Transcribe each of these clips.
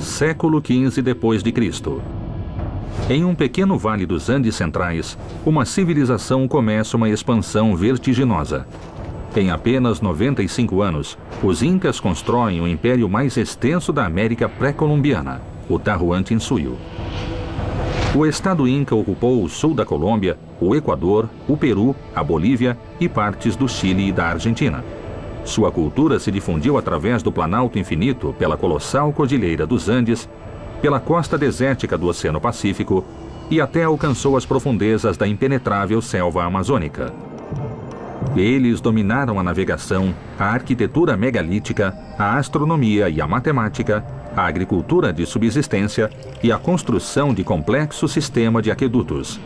Século XV d.C. Em um pequeno vale dos Andes centrais, uma civilização começa uma expansão vertiginosa. Em apenas 95 anos, os Incas constroem o império mais extenso da América pré-colombiana, o Tahuantinsuyo. O Estado Inca ocupou o sul da Colômbia, o Equador, o Peru, a Bolívia e partes do Chile e da Argentina. Sua cultura se difundiu através do Planalto Infinito, pela colossal Cordilheira dos Andes, pela costa desértica do Oceano Pacífico e até alcançou as profundezas da impenetrável selva amazônica. Eles dominaram a navegação, a arquitetura megalítica, a astronomia e a matemática, a agricultura de subsistência e a construção de complexo sistema de aquedutos.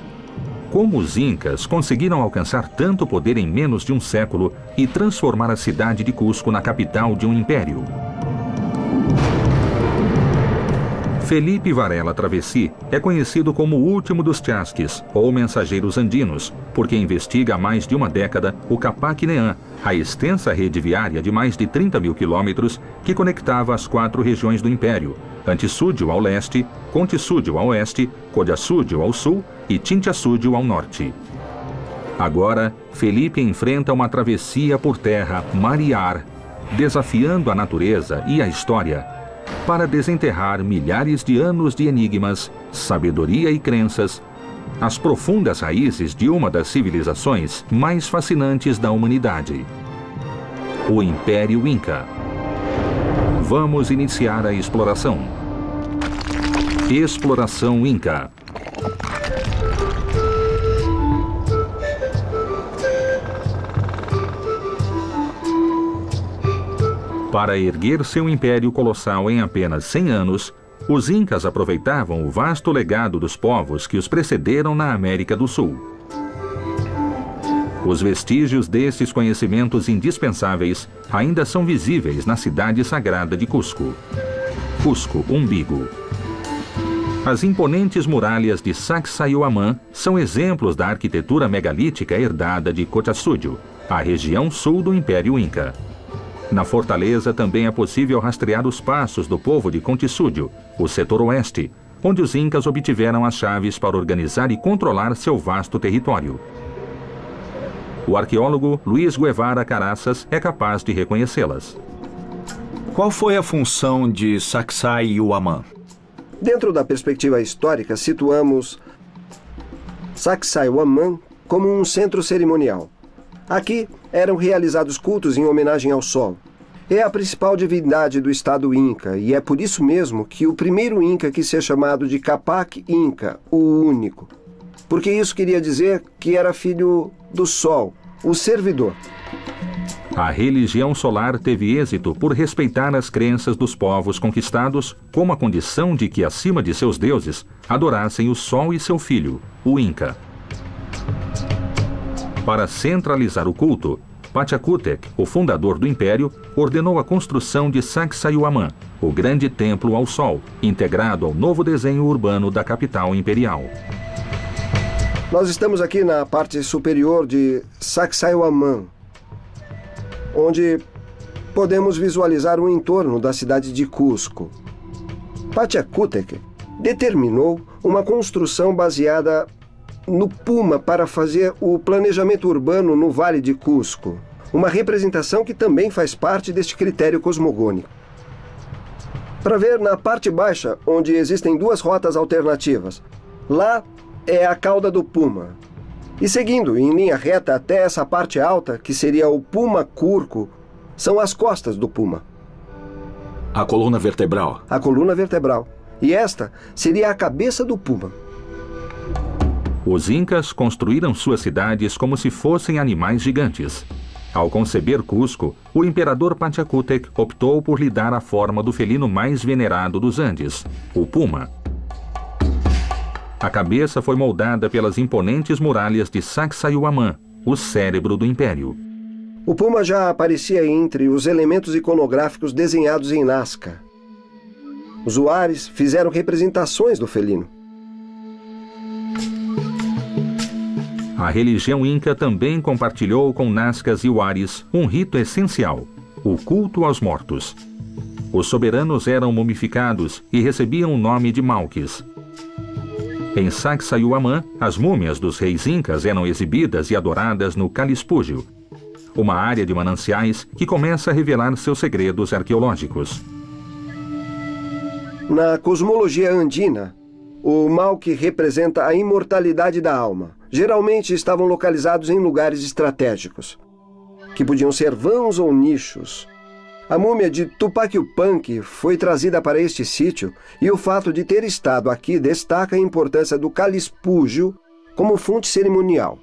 Como os Incas conseguiram alcançar tanto poder em menos de um século e transformar a cidade de Cusco na capital de um império? Felipe Varela Travessi é conhecido como o último dos Chasquis, ou mensageiros andinos, porque investiga há mais de uma década o Capac-Nean, a extensa rede viária de mais de 30 mil quilômetros que conectava as 4 regiões do Império, Antisúdio ao leste, Contisúdio ao oeste, Codiaçúdio ao sul e Tintiaçúdio ao norte. Agora, Felipe enfrenta uma travessia por terra, mar e ar, desafiando a natureza e a história, para desenterrar milhares de anos de enigmas, sabedoria e crenças, as profundas raízes de uma das civilizações mais fascinantes da humanidade, o Império Inca. Vamos iniciar a exploração. Exploração Inca. Para erguer seu império colossal em apenas 100 anos, os Incas aproveitavam o vasto legado dos povos que os precederam na América do Sul. Os vestígios desses conhecimentos indispensáveis ainda são visíveis na cidade sagrada de Cusco. Cusco, umbigo. As imponentes muralhas de Sacsayhuamán são exemplos da arquitetura megalítica herdada de Cotachúdio, a região sul do Império Inca. Na fortaleza também é possível rastrear os passos do povo de Contisúdio, o setor oeste, onde os Incas obtiveram as chaves para organizar e controlar seu vasto território. O arqueólogo Luiz Guevara Caraças é capaz de reconhecê-las. Qual foi a função de Sacsayhuamán? Dentro da perspectiva histórica, situamos Sacsayhuamán como um centro cerimonial. Aqui eram realizados cultos em homenagem ao Sol. É a principal divindade do Estado Inca, e é por isso mesmo que o primeiro Inca quis ser chamado de Capac Inca, o único. Porque isso queria dizer que era filho do Sol, o servidor. A religião solar teve êxito por respeitar as crenças dos povos conquistados, como a condição de que, acima de seus deuses, adorassem o Sol e seu filho, o Inca. Para centralizar o culto, Pachacútec, o fundador do império, ordenou a construção de Sacsayhuamán, o grande templo ao Sol, integrado ao novo desenho urbano da capital imperial. Nós estamos aqui na parte superior de Sacsayhuamán, onde podemos visualizar o entorno da cidade de Cusco. Pachacútec determinou uma construção baseada no Puma para fazer o planejamento urbano no Vale de Cusco, uma representação que também faz parte deste critério cosmogônico. Para ver na parte baixa, onde existem 2 rotas alternativas, lá é a cauda do Puma. E seguindo em linha reta até essa parte alta, que seria o Puma Curco, são as costas do Puma. A coluna vertebral. A coluna vertebral. E esta seria a cabeça do Puma. Os Incas construíram suas cidades como se fossem animais gigantes. Ao conceber Cusco, o imperador Pachacútec optou por lhe dar a forma do felino mais venerado dos Andes, o puma. A cabeça foi moldada pelas imponentes muralhas de Sacsayhuamán, o cérebro do império. O puma já aparecia entre os elementos iconográficos desenhados em Nazca. Os Huares fizeram representações do felino. A religião Inca também compartilhou com Nazcas e Huares um rito essencial, o culto aos mortos. Os soberanos eram mumificados e recebiam o nome de Malques. Em Sacsayhuamán, as múmias dos reis incas eram exibidas e adoradas no Calispúgio, uma área de mananciais que começa a revelar seus segredos arqueológicos. Na cosmologia andina, o Malque representa a imortalidade da alma. Geralmente estavam localizados em lugares estratégicos, que podiam ser vãos ou nichos. A múmia de Tupac Yupanqui foi trazida para este sítio e o fato de ter estado aqui destaca a importância do Calispúgio como fonte cerimonial.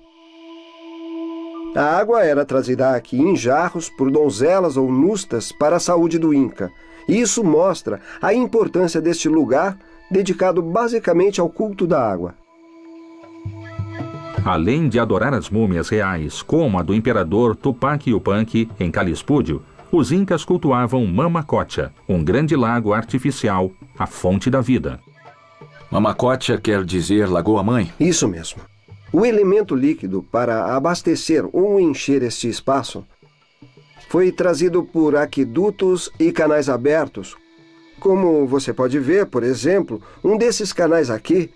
A água era trazida aqui em jarros por donzelas ou nustas para a saúde do Inca. E isso mostra a importância deste lugar dedicado basicamente ao culto da água. Além de adorar as múmias reais, como a do imperador Tupac Yupanqui em Calispúgio, os incas cultuavam Mamacocha, um grande lago artificial, a fonte da vida. Mamacocha quer dizer Lagoa-Mãe? Isso mesmo. O elemento líquido para abastecer ou encher este espaço foi trazido por aquedutos e canais abertos. Como você pode ver, por exemplo, um desses canais aqui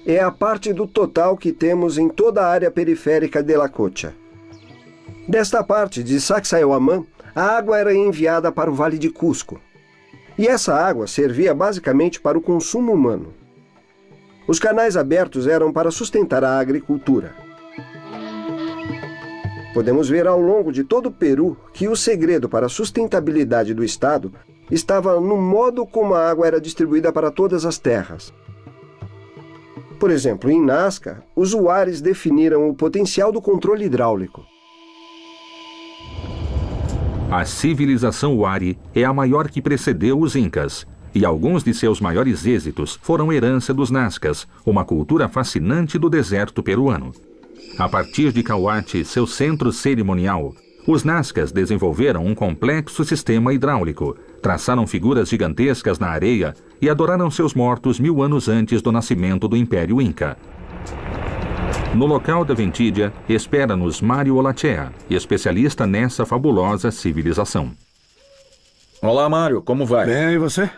é a parte do total que temos em toda a área periférica de La Cocha. Desta parte de Sacsayhuamán, a água era enviada para o Vale de Cusco. E essa água servia basicamente para o consumo humano. Os canais abertos eram para sustentar a agricultura. Podemos ver ao longo de todo o Peru que o segredo para a sustentabilidade do Estado estava no modo como a água era distribuída para todas as terras. Por exemplo, em Nazca, os Huares definiram o potencial do controle hidráulico. A civilização Huari é a maior que precedeu os Incas, e alguns de seus maiores êxitos foram herança dos Nazcas, uma cultura fascinante do deserto peruano. A partir de Cahuate, seu centro cerimonial, os Nazcas desenvolveram um complexo sistema hidráulico, traçaram figuras gigantescas na areia e adoraram seus mortos 1000 anos antes do nascimento do Império Inca. No local da Ventídia, espera-nos Mário Olachea, especialista nessa fabulosa civilização. Olá, Mário, como vai? Bem, e você?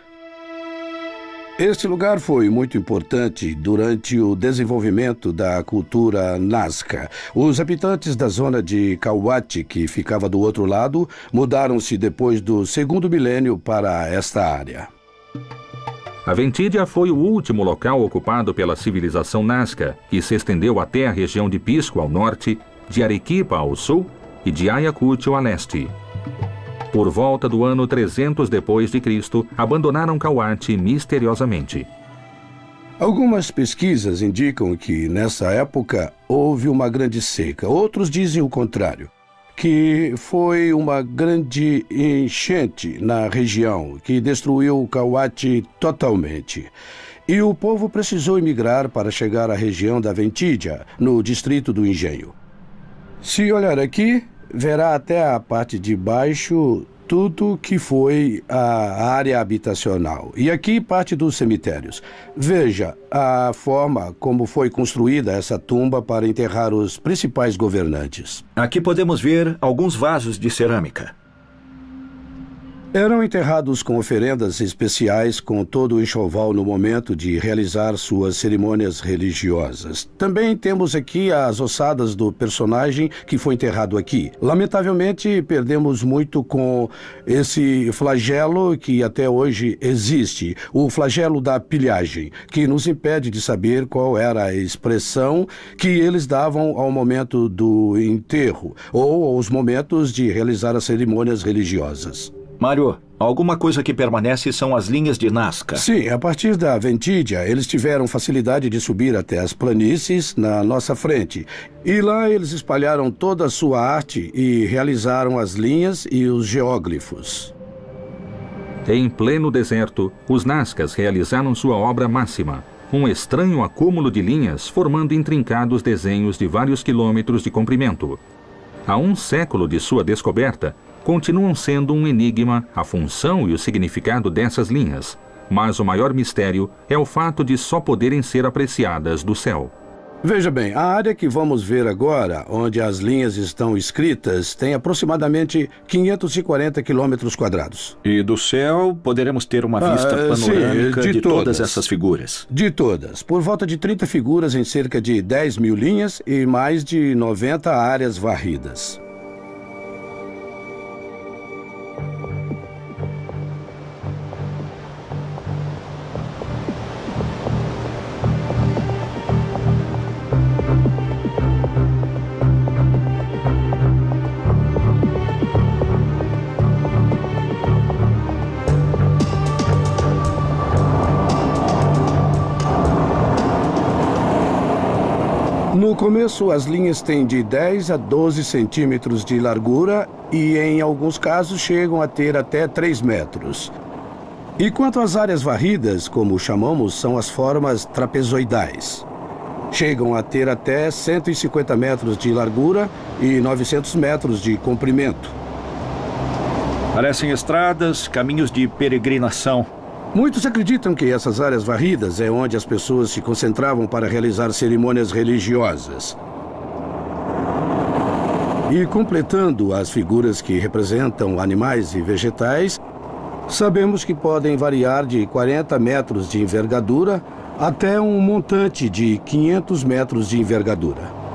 Este lugar foi muito importante durante o desenvolvimento da cultura Nazca. Os habitantes da zona de Cahuate, que ficava do outro lado, mudaram-se depois do 2º milênio para esta área. A Ventídia foi o último local ocupado pela civilização Nazca, que se estendeu até a região de Pisco ao norte, de Arequipa ao sul e de Ayacucho a leste. Por volta do ano 300 depois de Cristo, abandonaram Cahuate misteriosamente. Algumas pesquisas indicam que, nessa época, houve uma grande seca. Outros dizem o contrário, que foi uma grande enchente na região que destruiu Cahuate totalmente. E o povo precisou emigrar para chegar à região da Ventídia, no distrito do Engenho. Se olhar aqui, verá até a parte de baixo tudo que foi a área habitacional. E aqui parte dos cemitérios. Veja a forma como foi construída essa tumba para enterrar os principais governantes. Aqui podemos ver alguns vasos de cerâmica. Eram enterrados com oferendas especiais com todo o enxoval no momento de realizar suas cerimônias religiosas. Também temos aqui as ossadas do personagem que foi enterrado aqui. Lamentavelmente, perdemos muito com esse flagelo que até hoje existe, o flagelo da pilhagem, que nos impede de saber qual era a expressão que eles davam ao momento do enterro ou aos momentos de realizar as cerimônias religiosas. Mário, alguma coisa que permanece são as linhas de Nazca. Sim, a partir da Ventídia, eles tiveram facilidade de subir até as planícies na nossa frente. E lá eles espalharam toda a sua arte e realizaram as linhas e os geóglifos. Em pleno deserto, os Nazcas realizaram sua obra máxima, um estranho acúmulo de linhas formando intrincados desenhos de vários quilômetros de comprimento. Há um século de sua descoberta, continuam sendo um enigma a função e o significado dessas linhas, mas o maior mistério é o fato de só poderem ser apreciadas do céu. Veja bem, a área que vamos ver agora, onde as linhas estão escritas, tem aproximadamente 540 quilômetros quadrados. E do céu poderemos ter uma vista panorâmica sim, de todas essas figuras. De todas. Por volta de 30 figuras em cerca de 10 mil linhas e mais de 90 áreas varridas. No começo, as linhas têm de 10 a 12 centímetros de largura e, em alguns casos, chegam a ter até 3 metros. E quanto às áreas varridas, como chamamos, são as formas trapezoidais. Chegam a ter até 150 metros de largura e 900 metros de comprimento. Parecem estradas, caminhos de peregrinação. Muitos acreditam que essas áreas varridas é onde as pessoas se concentravam para realizar cerimônias religiosas. E completando as figuras que representam animais e vegetais, sabemos que podem variar de 40 metros de envergadura até um montante de 500 metros de envergadura.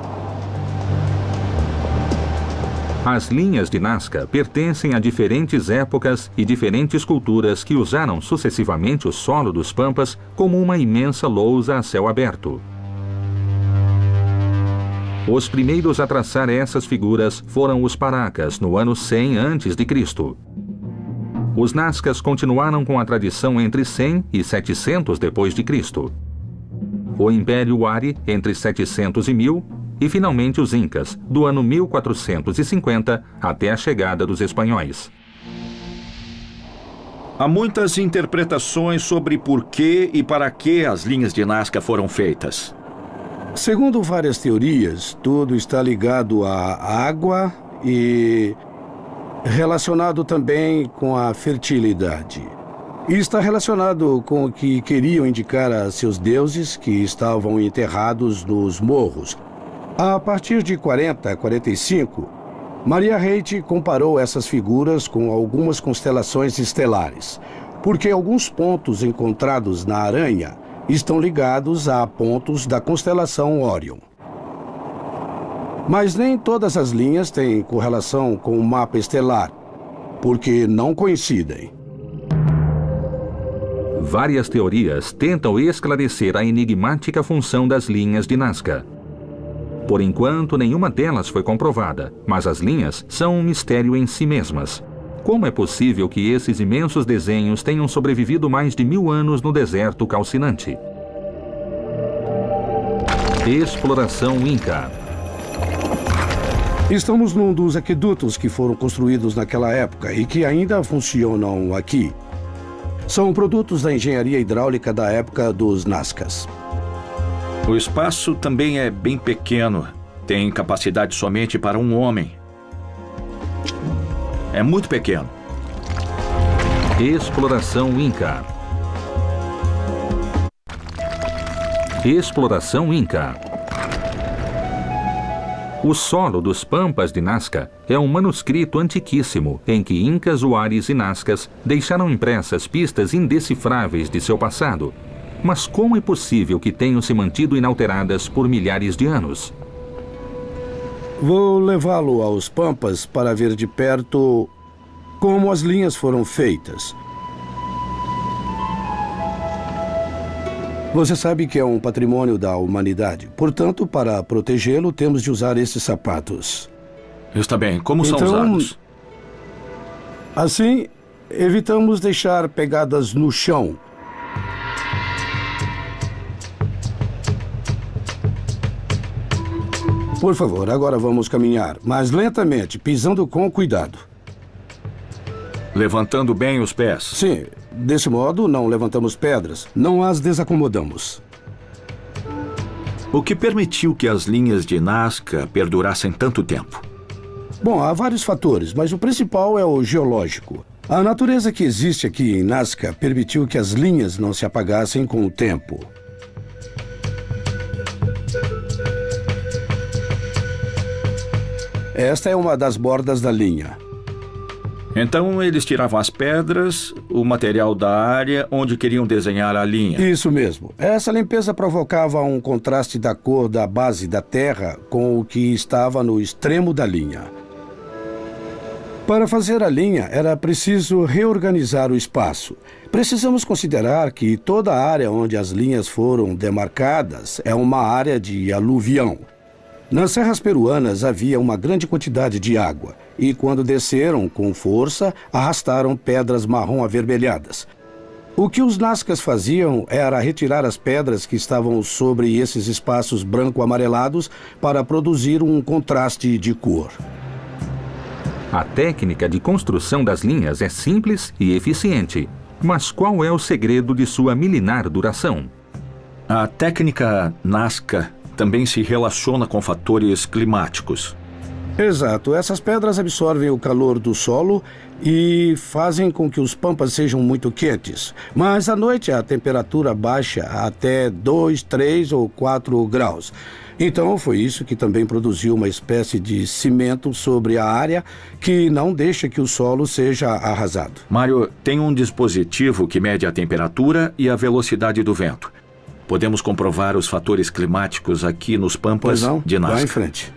As linhas de Nazca pertencem a diferentes épocas e diferentes culturas que usaram sucessivamente o solo dos Pampas como uma imensa lousa a céu aberto. Os primeiros a traçar essas figuras foram os Paracas, no ano 100 a.C. Os Nazcas continuaram com a tradição entre 100 e 700 d.C. O Império Huari entre 700 e 1000, e finalmente os Incas, do ano 1450 até a chegada dos espanhóis. Há muitas interpretações sobre por que e para que as linhas de Nazca foram feitas. Segundo várias teorias, tudo está ligado à água e relacionado também com a fertilidade. E está relacionado com o que queriam indicar a seus deuses que estavam enterrados nos morros. A partir de 40 a 45, Maria Reit comparou essas figuras com algumas constelações estelares, porque alguns pontos encontrados na aranha estão ligados a pontos da constelação Órion. Mas nem todas as linhas têm correlação com o mapa estelar, porque não coincidem. Várias teorias tentam esclarecer a enigmática função das linhas de Nazca. Por enquanto, nenhuma delas foi comprovada, mas as linhas são um mistério em si mesmas. Como é possível que esses imensos desenhos tenham sobrevivido mais de 1000 anos no deserto calcinante? Exploração Inca. Estamos num dos aquedutos que foram construídos naquela época e que ainda funcionam aqui. São produtos da engenharia hidráulica da época dos Nazcas. O espaço também é bem pequeno. Tem capacidade somente para um homem. É muito pequeno. Exploração Inca. Exploração Inca. O solo dos Pampas de Nazca é um manuscrito antiquíssimo em que Incas, Huaris e Nazcas deixaram impressas pistas indecifráveis de seu passado. Mas como é possível que tenham se mantido inalteradas por milhares de anos? Vou levá-lo aos Pampas para ver de perto como as linhas foram feitas. Você sabe que é um patrimônio da humanidade. Portanto, para protegê-lo, temos de usar esses sapatos. Está bem. Como são usados? Assim, evitamos deixar pegadas no chão. Por favor, agora vamos caminhar, mas lentamente, pisando com cuidado. Levantando bem os pés? Sim, desse modo não levantamos pedras, não as desacomodamos. O que permitiu que as linhas de Nazca perdurassem tanto tempo? Bom, há vários fatores, mas o principal é o geológico. A natureza que existe aqui em Nazca permitiu que as linhas não se apagassem com o tempo. Esta é uma das bordas da linha. Então eles tiravam as pedras, o material da área onde queriam desenhar a linha. Isso mesmo. Essa limpeza provocava um contraste da cor da base da terra com o que estava no extremo da linha. Para fazer a linha, era preciso reorganizar o espaço. Precisamos considerar que toda a área onde as linhas foram demarcadas é uma área de aluvião. Nas serras peruanas havia uma grande quantidade de água e, quando desceram com força, arrastaram pedras marrom avermelhadas. O que os Nazcas faziam era retirar as pedras que estavam sobre esses espaços branco-amarelados para produzir um contraste de cor. A técnica de construção das linhas é simples e eficiente. Mas qual é o segredo de sua milenar duração? A técnica Nazca também se relaciona com fatores climáticos. Exato. Essas pedras absorvem o calor do solo e fazem com que os pampas sejam muito quentes. Mas à noite a temperatura baixa até 2, 3 ou 4 graus. Então foi isso que também produziu uma espécie de cimento sobre a área que não deixa que o solo seja arrasado. Mário, tem um dispositivo que mede a temperatura e a velocidade do vento. Podemos comprovar os fatores climáticos aqui nos pampas de Nazca. Vá em frente.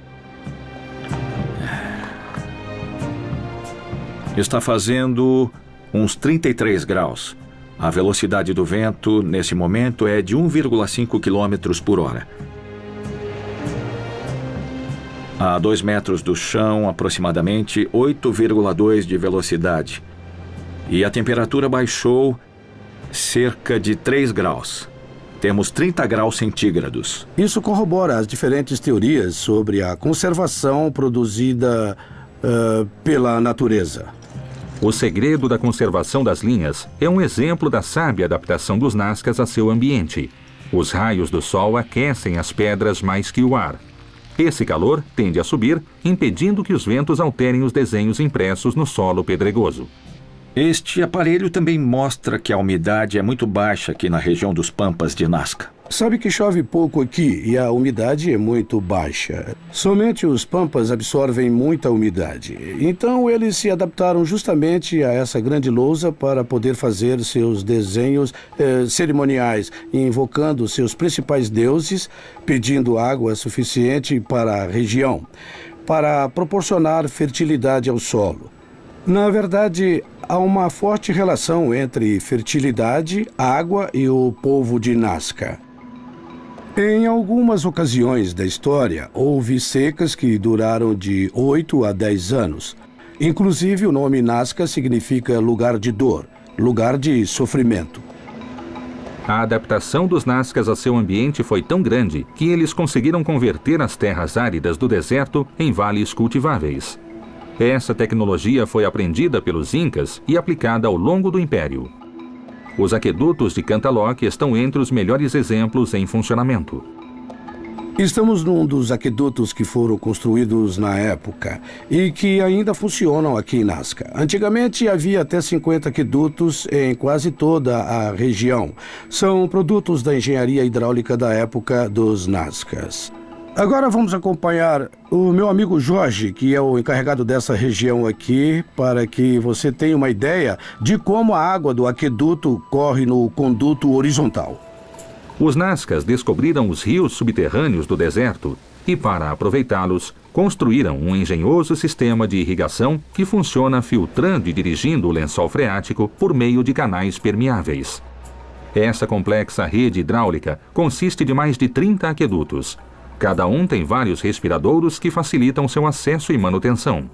Está fazendo uns 33 graus. A velocidade do vento, nesse momento, é de 1,5 km por hora. A 2 metros do chão, aproximadamente 8,2 de velocidade. E a temperatura baixou cerca de 3 graus. Temos 30 graus centígrados. Isso corrobora as diferentes teorias sobre a conservação produzida pela natureza. O segredo da conservação das linhas é um exemplo da sábia adaptação dos Nazcas a seu ambiente. Os raios do sol aquecem as pedras mais que o ar. Esse calor tende a subir, impedindo que os ventos alterem os desenhos impressos no solo pedregoso. Este aparelho também mostra que a umidade é muito baixa aqui na região dos pampas de Nazca. Sabe que chove pouco aqui e a umidade é muito baixa. Somente os pampas absorvem muita umidade. Então eles se adaptaram justamente a essa grande lousa para poder fazer seus desenhos cerimoniais, invocando seus principais deuses, pedindo água suficiente para a região, para proporcionar fertilidade ao solo. Na verdade, há uma forte relação entre fertilidade, água e o povo de Nazca. Em algumas ocasiões da história, houve secas que duraram de 8 a 10 anos. Inclusive, o nome Nazca significa lugar de dor, lugar de sofrimento. A adaptação dos Nazcas a seu ambiente foi tão grande que eles conseguiram converter as terras áridas do deserto em vales cultiváveis. Essa tecnologia foi aprendida pelos Incas e aplicada ao longo do Império. Os aquedutos de Cantalok estão entre os melhores exemplos em funcionamento. Estamos num dos aquedutos que foram construídos na época e que ainda funcionam aqui em Nazca. Antigamente havia até 50 aquedutos em quase toda a região. São produtos da engenharia hidráulica da época dos Nazcas. Agora vamos acompanhar o meu amigo Jorge, que é o encarregado dessa região aqui, para que você tenha uma ideia de como a água do aqueduto corre no conduto horizontal. Os Nazcas descobriram os rios subterrâneos do deserto e, para aproveitá-los, construíram um engenhoso sistema de irrigação que funciona filtrando e dirigindo o lençol freático por meio de canais permeáveis. Essa complexa rede hidráulica consiste de mais de 30 aquedutos. Cada um tem vários respiradouros que facilitam seu acesso e manutenção.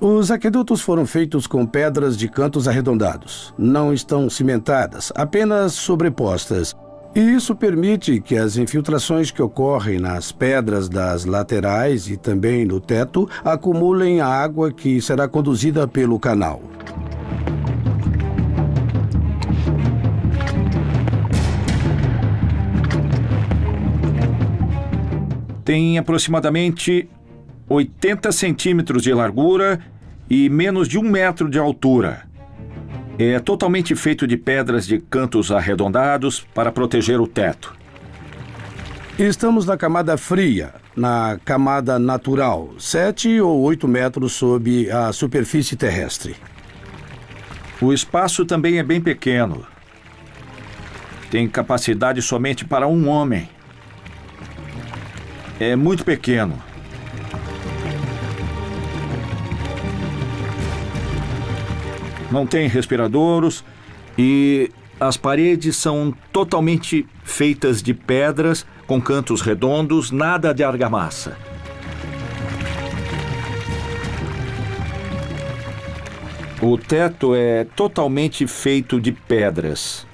Os aquedutos foram feitos com pedras de cantos arredondados. Não estão cimentadas, apenas sobrepostas. E isso permite que as infiltrações que ocorrem nas pedras das laterais e também no teto acumulem a água que será conduzida pelo canal. Tem aproximadamente 80 centímetros de largura e menos de 1 metro de altura. É totalmente feito de pedras de cantos arredondados para proteger o teto. Estamos na camada fria, na camada natural, 7 ou 8 metros sob a superfície terrestre. O espaço também é bem pequeno. Tem capacidade somente para um homem. É muito pequeno. Não tem respiradouros e as paredes são totalmente feitas de pedras com cantos redondos, nada de argamassa. O teto é totalmente feito de pedras.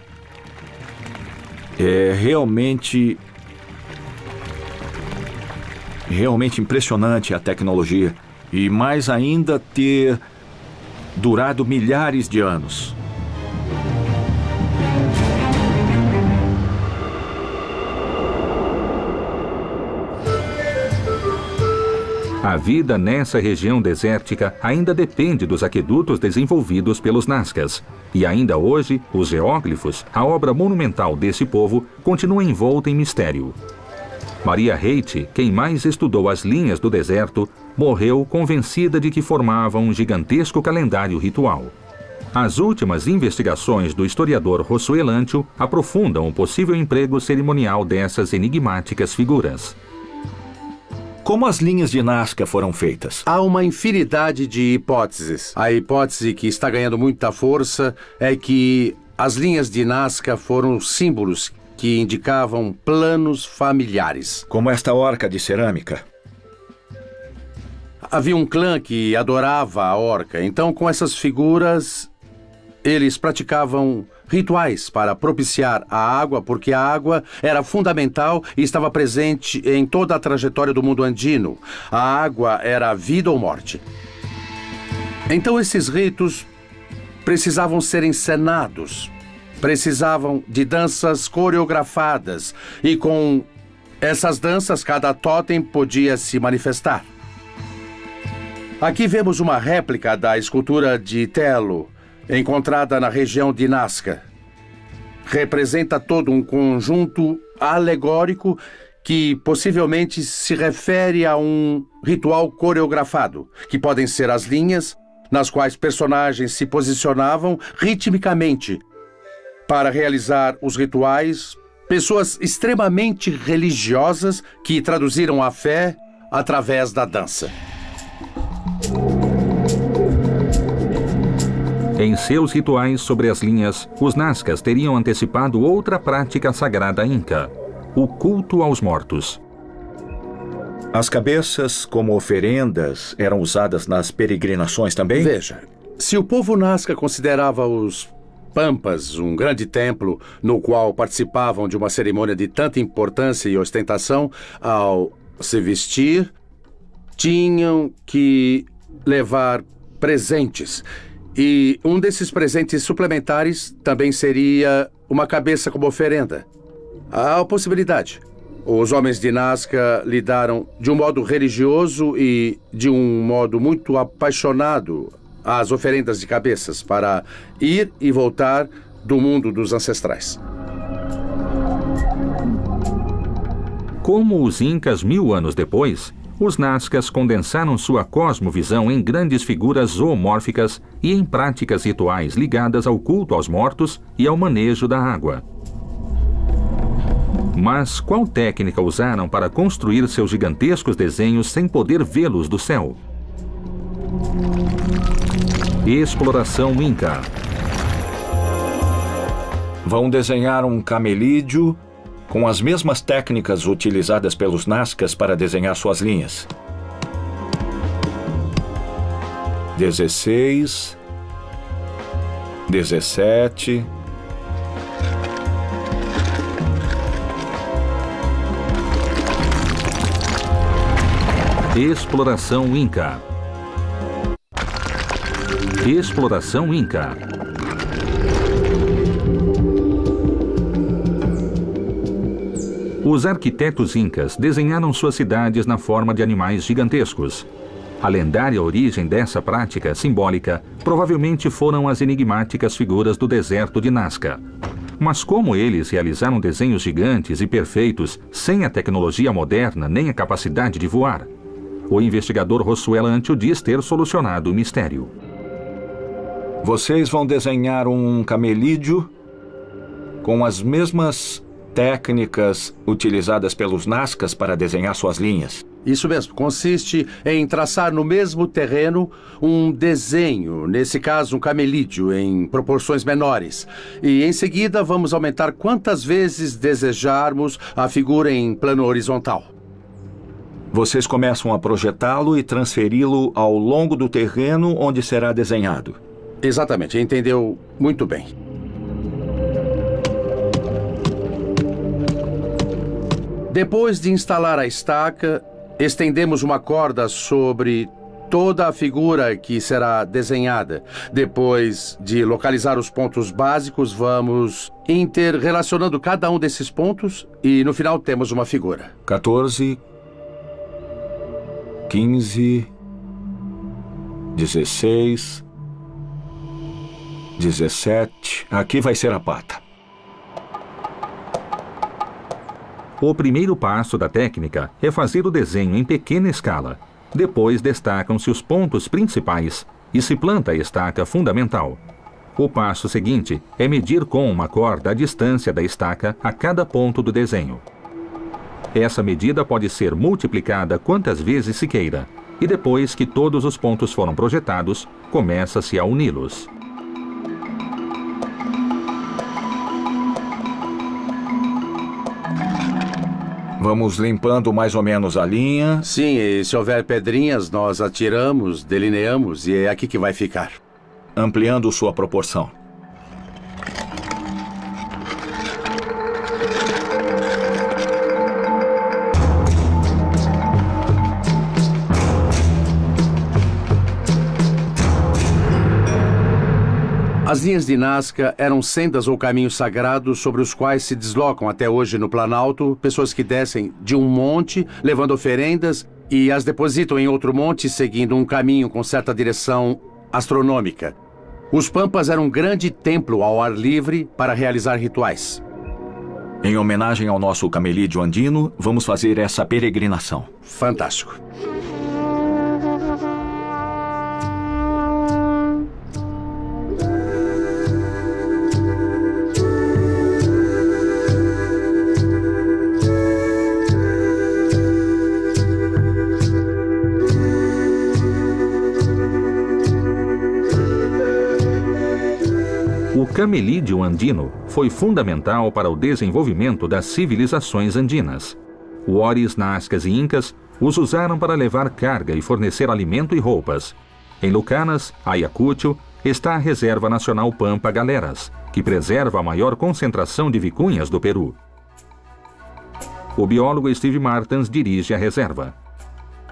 É realmente impressionante a tecnologia. E mais ainda ter durado milhares de anos. A vida nessa região desértica ainda depende dos aquedutos desenvolvidos pelos Nazcas. E ainda hoje, os geóglifos, a obra monumental desse povo, continua envolta em mistério. Maria Reite, quem mais estudou as linhas do deserto, morreu convencida de que formavam um gigantesco calendário ritual. As últimas investigações do historiador Josué Lantio aprofundam o possível emprego cerimonial dessas enigmáticas figuras. Como as linhas de Nazca foram feitas? Há uma infinidade de hipóteses. A hipótese que está ganhando muita força é que as linhas de Nazca foram símbolos que indicavam planos familiares. Como esta orca de cerâmica. Havia um clã que adorava a orca, então com essas figuras eles praticavam rituais para propiciar a água, porque a água era fundamental e estava presente em toda a trajetória do mundo andino. A água era vida ou morte. Então esses ritos precisavam ser encenados, precisavam de danças coreografadas e com essas danças cada totem podia se manifestar. Aqui vemos uma réplica da escultura de Telo, encontrada na região de Nazca. Representa todo um conjunto alegórico que possivelmente se refere a um ritual coreografado, que podem ser as linhas nas quais personagens se posicionavam ritmicamente para realizar os rituais, pessoas extremamente religiosas que traduziram a fé através da dança. Em seus rituais sobre as linhas, os Nazcas teriam antecipado outra prática sagrada inca, o culto aos mortos. As cabeças, como oferendas, eram usadas nas peregrinações também? Veja, se o povo Nazca considerava os Pampas um grande templo no qual participavam de uma cerimônia de tanta importância e ostentação, ao se vestir, tinham que levar presentes. E um desses presentes suplementares também seria uma cabeça como oferenda. Há possibilidade. Os homens de Nazca lidaram de um modo religioso e de um modo muito apaixonado às oferendas de cabeças para ir e voltar do mundo dos ancestrais. Como os incas 1000 anos depois, os Nazcas condensaram sua cosmovisão em grandes figuras zoomórficas e em práticas rituais ligadas ao culto aos mortos e ao manejo da água. Mas qual técnica usaram para construir seus gigantescos desenhos sem poder vê-los do céu? Exploração Inca. Vão desenhar um camelídeo com as mesmas técnicas utilizadas pelos Nazcas para desenhar suas linhas. 16, 17... Exploração Inca. Exploração Inca. Os arquitetos incas desenharam suas cidades na forma de animais gigantescos. A lendária origem dessa prática simbólica provavelmente foram as enigmáticas figuras do deserto de Nazca. Mas como eles realizaram desenhos gigantes e perfeitos sem a tecnologia moderna nem a capacidade de voar? O investigador Josué Lantio diz ter solucionado o mistério. Vocês vão desenhar um camelídeo com as mesmas técnicas utilizadas pelos Nazcas para desenhar suas linhas. Isso mesmo, consiste em traçar no mesmo terreno um desenho, nesse caso um camelídeo, em proporções menores. E em seguida vamos aumentar quantas vezes desejarmos a figura em plano horizontal. Vocês começam a projetá-lo e transferi-lo ao longo do terreno onde será desenhado. Exatamente, entendeu muito bem. Depois de instalar a estaca, estendemos uma corda sobre toda a figura que será desenhada. Depois de localizar os pontos básicos, vamos interrelacionando cada um desses pontos e no final temos uma figura. 14, 15, 16, 17. Aqui vai ser a pata. O primeiro passo da técnica é fazer o desenho em pequena escala. Depois destacam-se os pontos principais e se planta a estaca fundamental. O passo seguinte é medir com uma corda a distância da estaca a cada ponto do desenho. Essa medida pode ser multiplicada quantas vezes se queira, e depois que todos os pontos foram projetados, começa-se a uni-los. Vamos limpando mais ou menos a linha. Sim, e se houver pedrinhas, nós atiramos, delineamos e é aqui que vai ficar. Ampliando sua proporção. As linhas de Nazca eram sendas ou caminhos sagrados sobre os quais se deslocam até hoje no Planalto pessoas que descem de um monte levando oferendas e as depositam em outro monte seguindo um caminho com certa direção astronômica. Os Pampas eram um grande templo ao ar livre para realizar rituais. Em homenagem ao nosso camelídeo andino, vamos fazer essa peregrinação. Fantástico. O camelídeo andino foi fundamental para o desenvolvimento das civilizações andinas. Huares, Nazcas e Incas os usaram para levar carga e fornecer alimento e roupas. Em Lucanas, Ayacucho, está a Reserva Nacional Pampa Galeras, que preserva a maior concentração de vicunhas do Peru. O biólogo Steve Martins dirige a reserva.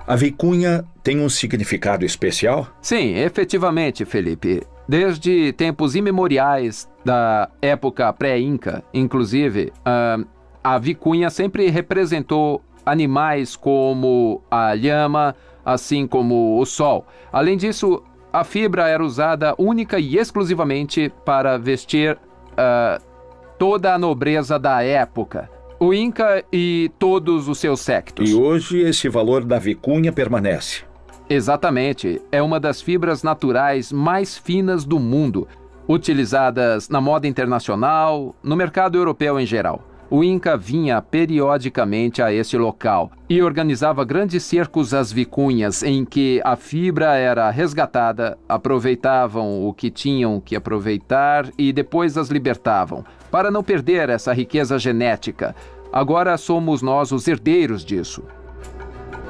A vicunha tem um significado especial? Sim, efetivamente, Felipe. Desde tempos imemoriais da época pré-inca, inclusive, a vicunha sempre representou animais como a lhama, assim como o sol. Além disso, a fibra era usada única e exclusivamente para vestir toda a nobreza da época. O Inca e todos os seus séquitos. E hoje esse valor da vicunha permanece. Exatamente. É uma das fibras naturais mais finas do mundo, utilizadas na moda internacional, no mercado europeu em geral. O Inca vinha periodicamente a este local e organizava grandes cercos às vicunhas, em que a fibra era resgatada, aproveitavam o que tinham que aproveitar e depois as libertavam, para não perder essa riqueza genética. Agora somos nós os herdeiros disso.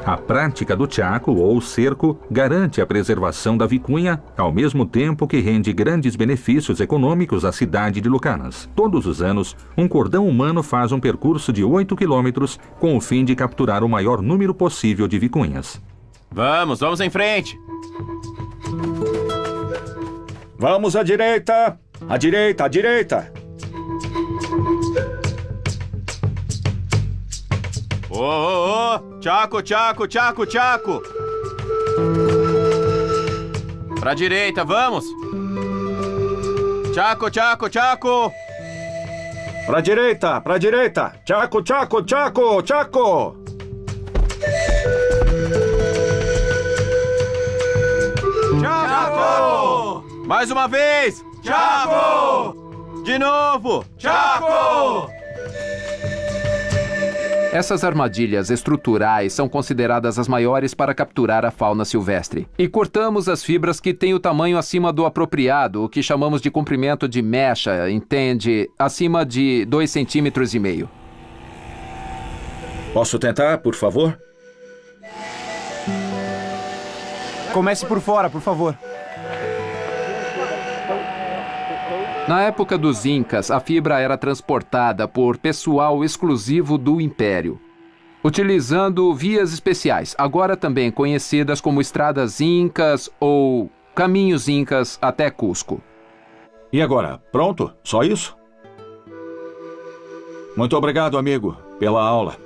A prática do tchaco ou cerco garante a preservação da vicunha, ao mesmo tempo que rende grandes benefícios econômicos à cidade de Lucanas. Todos os anos, um cordão humano faz um percurso de 8 quilômetros com o fim de capturar o maior número possível de vicunhas. Vamos em frente! Vamos à direita! À direita, à direita! Ô! Tchaco! Pra direita, vamos! Tchaco! Pra direita, pra direita. Chaco, Chaco, Chaco, Chaco. Chaco! Mais uma vez! Chaco! De novo! Chaco! Essas armadilhas estruturais são consideradas as maiores para capturar a fauna silvestre. E cortamos as fibras que têm o tamanho acima do apropriado, o que chamamos de comprimento de mecha, entende? Acima de 2,5 cm. Posso tentar, por favor? Comece por fora, por favor. Na época dos Incas, a fibra era transportada por pessoal exclusivo do Império, utilizando vias especiais, agora também conhecidas como estradas incas ou caminhos incas até Cusco. E agora, pronto? Só isso? Muito obrigado, amigo, pela aula.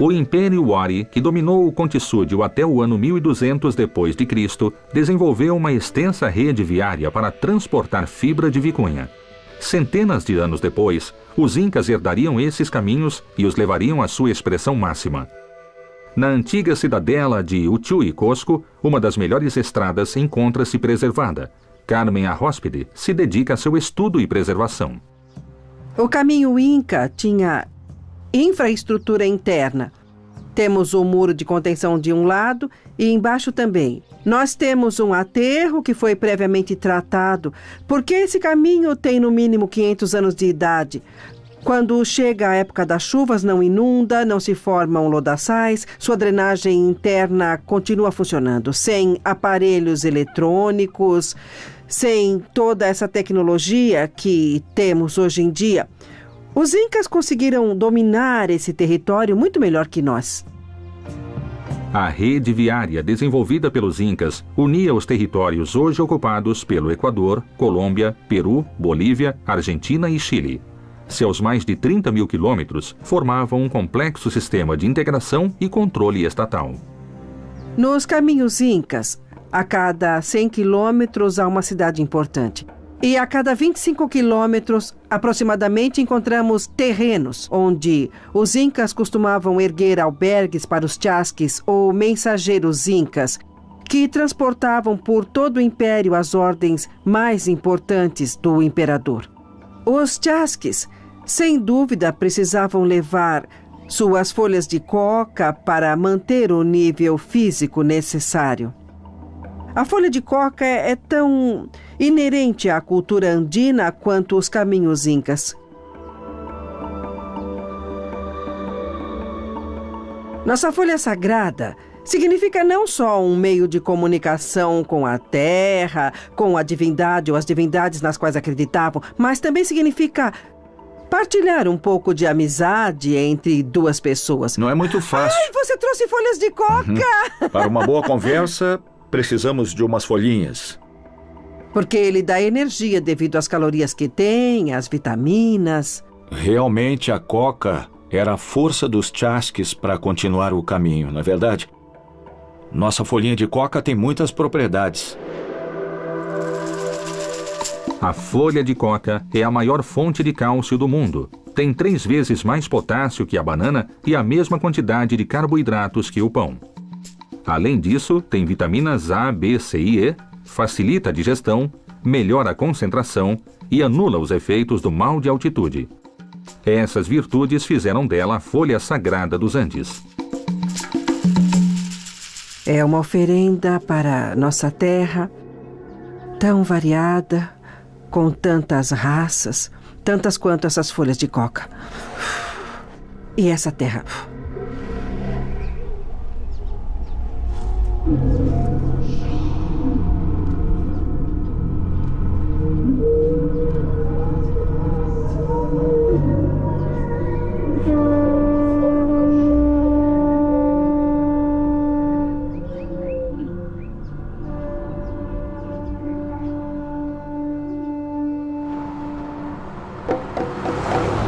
O Império Wari, que dominou o Contíssudio até o ano 1200 depois de Cristo, desenvolveu uma extensa rede viária para transportar fibra de vicunha. Centenas de anos depois, os Incas herdariam esses caminhos e os levariam à sua expressão máxima. Na antiga cidadela de Uchuy, Cosco, uma das melhores estradas encontra-se preservada. Carmen Arróspide se dedica a seu estudo e preservação. O caminho Inca tinha infraestrutura interna. Temos um muro de contenção de um lado e embaixo também. Nós temos um aterro que foi previamente tratado, porque esse caminho tem no mínimo 500 anos de idade. Quando chega a época das chuvas, não inunda, não se formam lodaçais, sua drenagem interna continua funcionando, sem aparelhos eletrônicos, sem toda essa tecnologia que temos hoje em dia. Os Incas conseguiram dominar esse território muito melhor que nós. A rede viária desenvolvida pelos Incas unia os territórios hoje ocupados pelo Equador, Colômbia, Peru, Bolívia, Argentina e Chile. Seus mais de 30 mil quilômetros formavam um complexo sistema de integração e controle estatal. Nos caminhos Incas, a cada 100 quilômetros há uma cidade importante. E a cada 25 quilômetros, aproximadamente, encontramos terrenos onde os Incas costumavam erguer albergues para os chasques ou mensageiros Incas, que transportavam por todo o império as ordens mais importantes do imperador. Os chasques, sem dúvida, precisavam levar suas folhas de coca para manter o nível físico necessário. A folha de coca é tão inerente à cultura andina quanto os caminhos incas. Nossa folha sagrada significa não só um meio de comunicação com a terra, com a divindade ou as divindades nas quais acreditavam, mas também significa partilhar um pouco de amizade entre duas pessoas. Não é muito fácil. Ai, você trouxe folhas de coca! Para uma boa conversa, precisamos de umas folhinhas. Porque ele dá energia devido às calorias que tem, às vitaminas. Realmente a coca era a força dos chasques para continuar o caminho, não é verdade? Nossa folhinha de coca tem muitas propriedades. A folha de coca é a maior fonte de cálcio do mundo. Tem 3 vezes mais potássio que a banana e a mesma quantidade de carboidratos que o pão. Além disso, tem vitaminas A, B, C e E, facilita a digestão, melhora a concentração e anula os efeitos do mal de altitude. Essas virtudes fizeram dela a folha sagrada dos Andes. É uma oferenda para nossa terra, tão variada, com tantas raças, tantas quanto essas folhas de coca. E essa terra.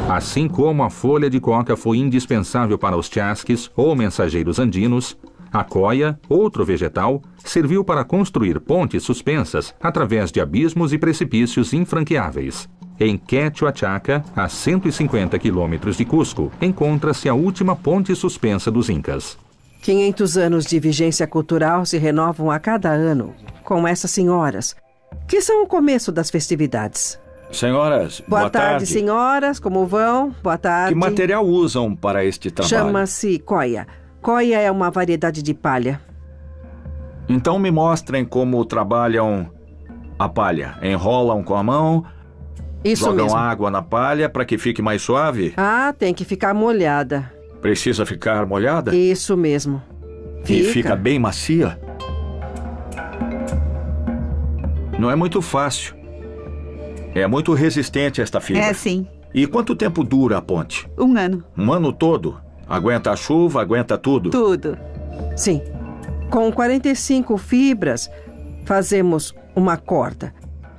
Assim como a folha de coca foi indispensável para os chasques ou mensageiros andinos, a coia, outro vegetal, serviu para construir pontes suspensas através de abismos e precipícios infranqueáveis. Em Quechua-Chaca, a 150 quilômetros de Cusco, encontra-se a última ponte suspensa dos Incas. 500 anos de vigência cultural se renovam a cada ano com essas senhoras, que são o começo das festividades. Senhoras, Boa tarde, senhoras. Como vão? Boa tarde. Que material usam para este trabalho? Chama-se coia. Coia é uma variedade de palha. Então me mostrem como trabalham a palha. Enrolam com a mão, Isso jogam mesmo. água na palha para que fique mais suave? Ah, tem que ficar molhada. Precisa ficar molhada? Isso mesmo. E fica bem macia? Não é muito fácil. É muito resistente esta fibra. É, sim. E quanto tempo dura a ponte? 1 ano. Um ano todo? Aguenta a chuva, aguenta tudo? Tudo. Sim. Com 45 fibras, fazemos uma corda.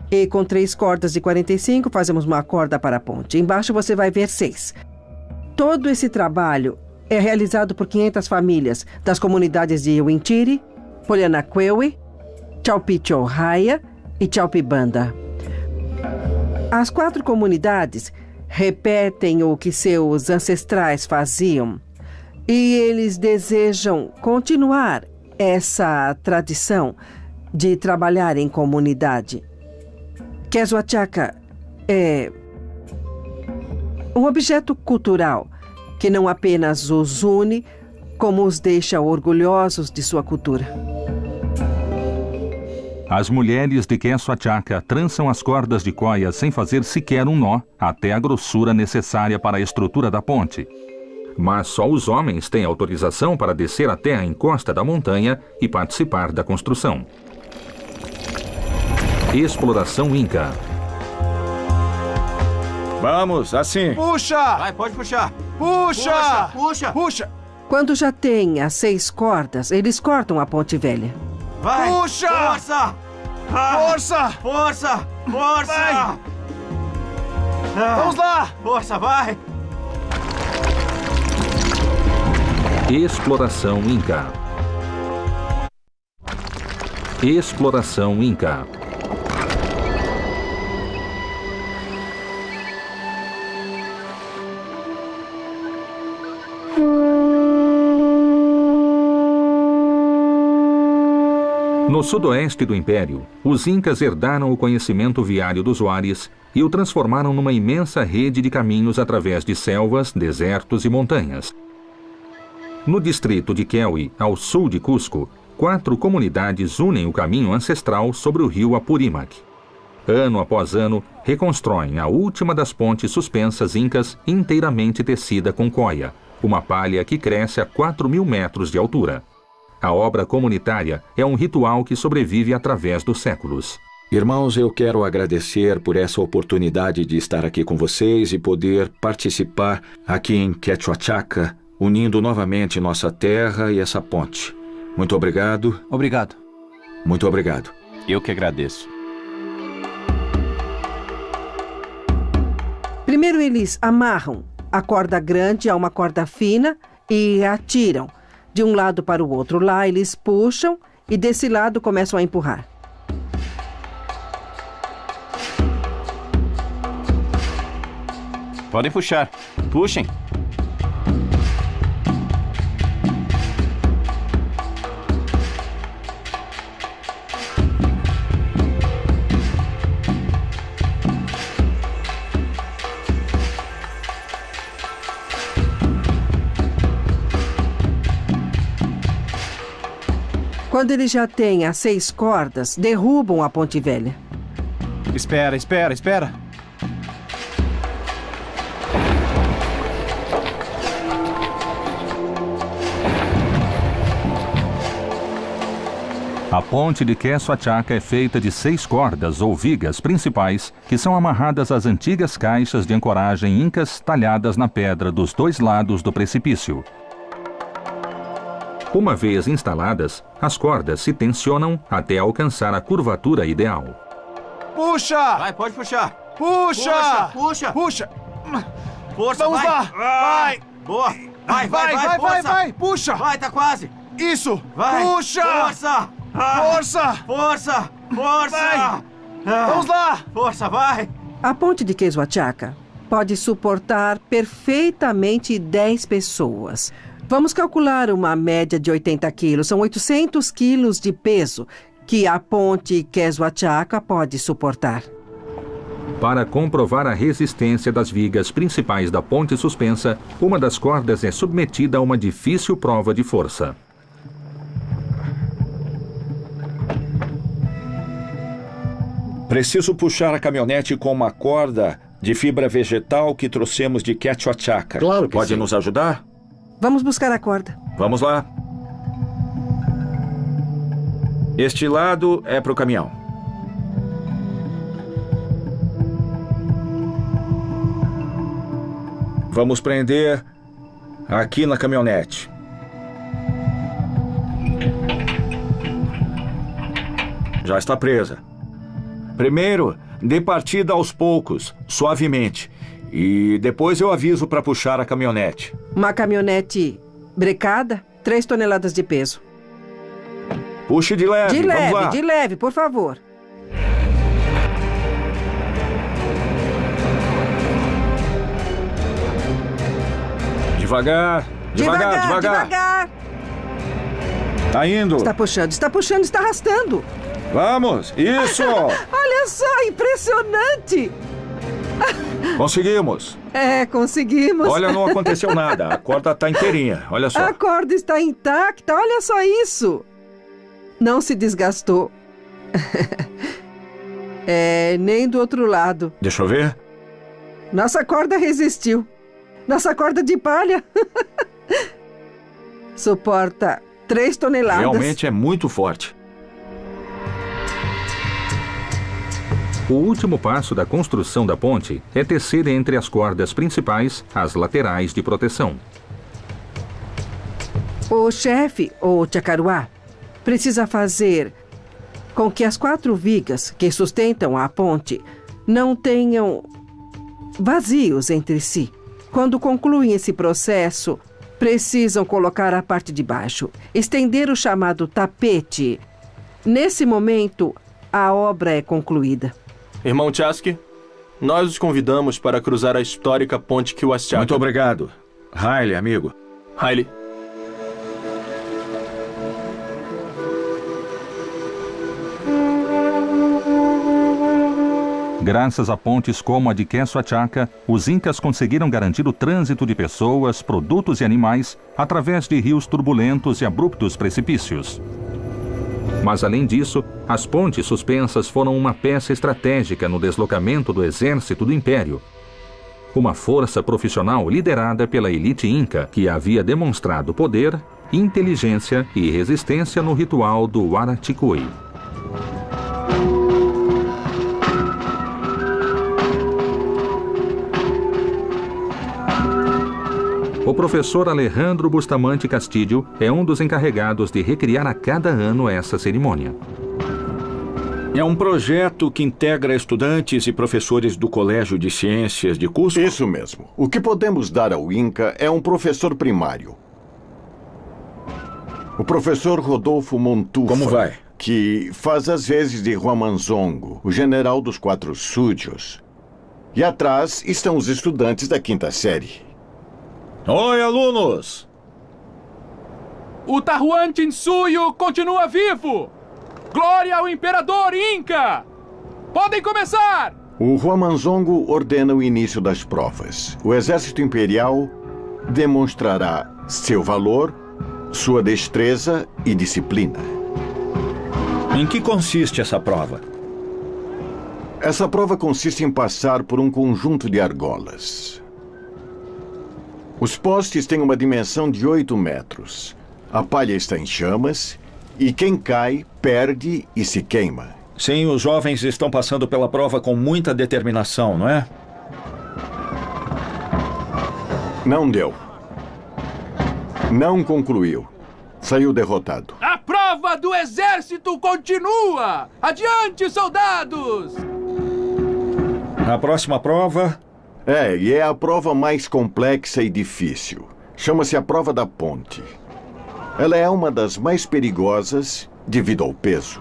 E com 3 cordas de 45, fazemos uma corda para a ponte. Embaixo você vai ver 6. Todo esse trabalho é realizado por 500 famílias das comunidades de Uintiri, Polianaqueue, Chalpichorraia e Chalpibanda. As 4 comunidades repetem o que seus ancestrais faziam e eles desejam continuar essa tradição de trabalhar em comunidade. Quechua-Chaca é um objeto cultural que não apenas os une, como os deixa orgulhosos de sua cultura. As mulheres de Quechua-Chaca trançam as cordas de coia sem fazer sequer um nó, até a grossura necessária para a estrutura da ponte. Mas só os homens têm autorização para descer até a encosta da montanha e participar da construção. Exploração Inca. Vamos, assim. Puxa! Vai, pode puxar. Puxa! Puxa! Puxa! Quando já tem as 6 cordas, eles cortam a ponte velha. Vai! Puxa! Força! Força! Força! Força! Vai! Vamos lá! Força, vai! Exploração Inca. Exploração Inca. No sudoeste do Império, os Incas herdaram o conhecimento viário dos Huares e o transformaram numa imensa rede de caminhos através de selvas, desertos e montanhas. No distrito de Quelui, ao sul de Cusco, 4 comunidades unem o caminho ancestral sobre o rio Apurímac. Ano após ano, reconstroem a última das pontes suspensas incas inteiramente tecida com coia, uma palha que cresce a 4.000 metros de altura. A obra comunitária é um ritual que sobrevive através dos séculos. Irmãos, eu quero agradecer por essa oportunidade de estar aqui com vocês e poder participar aqui em Quechua-Chaca, unindo novamente nossa terra e essa ponte. Muito obrigado. Obrigado. Muito obrigado. Eu que agradeço. Primeiro eles amarram a corda grande a uma corda fina e atiram de um lado para o outro. Lá eles puxam e desse lado começam a empurrar. Podem puxar. Puxem. Quando eles já têm as 6 cordas, derrubam a ponte velha. Espera, espera, espera. A ponte de Quechua-Chaca é feita de 6 cordas ou vigas principais que são amarradas às antigas caixas de ancoragem incas talhadas na pedra dos 2 lados do precipício. Uma vez instaladas, as cordas se tensionam até alcançar a curvatura ideal. Puxa! Vai, pode puxar. Puxa! Puxa. Puxa! Força, Vamos vai. lá! Vai! Boa. Vai, Vai! força. Puxa! Vai, tá quase. Isso! Vai. Puxa! Força. Força! Força. Força. Vai. Vamos lá! Força, vai. A ponte de Quesuachaca pode suportar perfeitamente 10 pessoas. Vamos calcular uma média de 80 quilos. São 800 quilos de peso que a ponte Quesuachaca pode suportar. Para comprovar a resistência das vigas principais da ponte suspensa, uma das cordas é submetida a uma difícil prova de força. Preciso puxar a caminhonete com uma corda de fibra vegetal que trouxemos de Quesuachaca. Claro que Pode sim. nos ajudar? Vamos buscar a corda. Vamos lá. Este lado é para o caminhão. Vamos prender aqui na caminhonete. Já está presa. Primeiro, dê partida aos poucos, suavemente. E depois eu aviso para puxar a caminhonete. Uma caminhonete brecada, 3 toneladas de peso. Puxe de leve, vamos lá. De leve, por favor. Devagar, devagar. Tá indo. Está puxando, está arrastando. Vamos, isso. Olha só, impressionante. Conseguimos. É, conseguimos. Olha, não aconteceu nada. A corda tá inteirinha, olha só. A corda está intacta, olha só isso. Não se desgastou. Nem do outro lado. Deixa eu ver. Nossa corda resistiu. Nossa corda de palha suporta 3 toneladas. Realmente é muito forte. O último passo da construção da ponte é tecer entre as cordas principais as laterais de proteção. O chefe, ou Chacaruá, precisa fazer com que as 4 vigas que sustentam a ponte não tenham vazios entre si. Quando concluem esse processo, precisam colocar a parte de baixo, estender o chamado tapete. Nesse momento, a obra é concluída. Irmão Chasky, nós os convidamos para cruzar a histórica ponte Quesuachaca. Muito obrigado. Riley, amigo. Riley. Graças a pontes como a de Quesuachaca, os incas conseguiram garantir o trânsito de pessoas, produtos e animais através de rios turbulentos e abruptos precipícios. Mas, além disso, as pontes suspensas foram uma peça estratégica no deslocamento do exército do Império. Uma força profissional liderada pela elite inca, que havia demonstrado poder, inteligência e resistência no ritual do Huarachicuy. O professor Alejandro Bustamante Castilho é um dos encarregados de recriar a cada ano essa cerimônia. É um projeto que integra estudantes e professores do Colégio de Ciências de Cusco? Isso mesmo. O que podemos dar ao Inca é um professor primário. O professor Rodolfo Montufa. Como vai? Que faz as vezes de Huamanzongo, o general dos 4 súdios. E atrás estão os estudantes da 5ª série. Oi, alunos! O Tahuantinsuyo continua vivo! Glória ao Imperador Inca! Podem começar! O Huamanzongo ordena o início das provas. O exército imperial demonstrará seu valor, sua destreza e disciplina. Em que consiste essa prova? Essa prova consiste em passar por um conjunto de argolas. Os postes têm uma dimensão de 8 metros. A palha está em chamas e quem cai perde e se queima. Sim, os jovens estão passando pela prova com muita determinação, não é? Não deu. Não concluiu. Saiu derrotado. A prova do exército continua! Adiante, soldados! A próxima prova... E é a prova mais complexa e difícil. Chama-se a prova da ponte. Ela é uma das mais perigosas devido ao peso.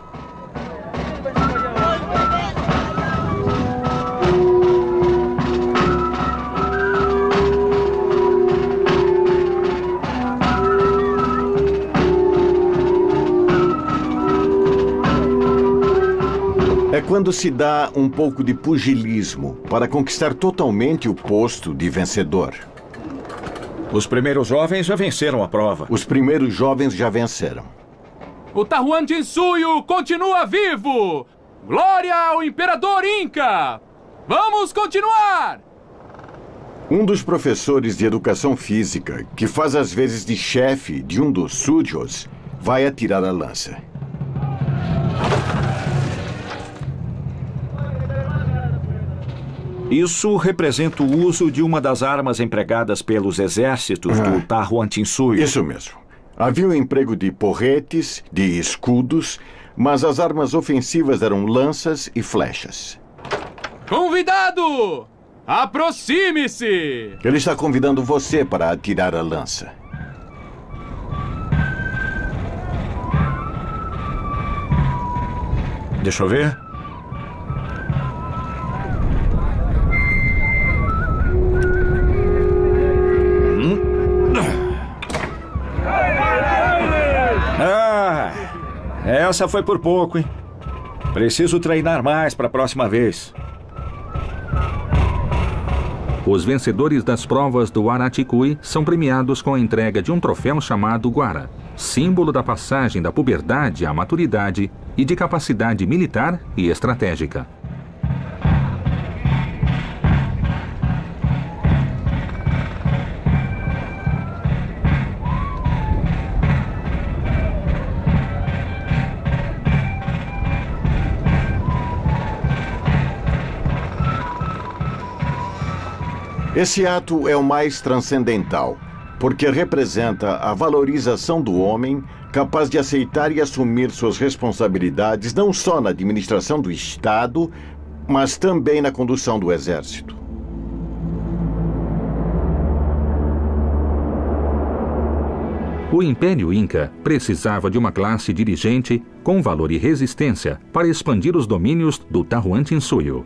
quando se dá um pouco de pugilismo para conquistar totalmente o posto de vencedor. Os primeiros jovens já venceram a prova. Os primeiros jovens já venceram. O Tahuantinsuyo continua vivo! Glória ao Imperador Inca! Vamos continuar! Um dos professores de educação física, que faz às vezes de chefe de um dos sujos, vai atirar a lança. Isso representa o uso de uma das armas empregadas pelos exércitos do Tahuantinsuyo. Isso mesmo. Havia o emprego de porretes, de escudos, mas as armas ofensivas eram lanças e flechas. Convidado! Aproxime-se! Ele está convidando você para atirar a lança. Deixa eu ver. Essa foi por pouco, hein? Preciso treinar mais para a próxima vez. Os vencedores das provas do Araticui são premiados com a entrega de um troféu chamado Guara, símbolo da passagem da puberdade à maturidade e de capacidade militar e estratégica. Esse ato é o mais transcendental, porque representa a valorização do homem capaz de aceitar e assumir suas responsabilidades não só na administração do Estado, mas também na condução do exército. O Império Inca precisava de uma classe dirigente com valor e resistência para expandir os domínios do Tahuantinsuyo.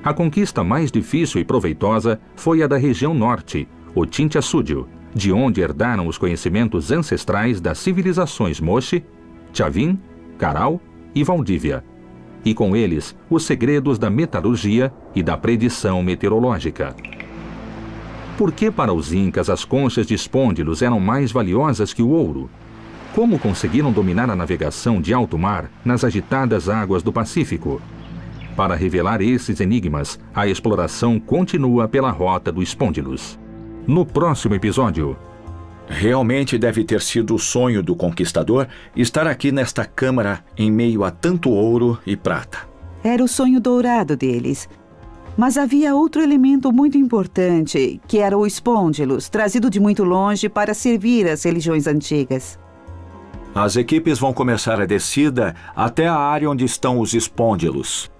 A conquista mais difícil e proveitosa foi a da região norte, o Tintiaçúdio, de onde herdaram os conhecimentos ancestrais das civilizações Moche, Chavin, Caral e Valdívia, e com eles os segredos da metalurgia e da predição meteorológica. Por que para os incas as conchas de espôndilos eram mais valiosas que o ouro? Como conseguiram dominar a navegação de alto mar nas agitadas águas do Pacífico? Para revelar esses enigmas, a exploração continua pela rota do Espôndilos. No próximo episódio... Realmente deve ter sido o sonho do conquistador estar aqui nesta câmara em meio a tanto ouro e prata. Era o sonho dourado deles. Mas havia outro elemento muito importante, que era o Espôndilos, trazido de muito longe para servir as religiões antigas. As equipes vão começar a descida até a área onde estão os Espôndilos.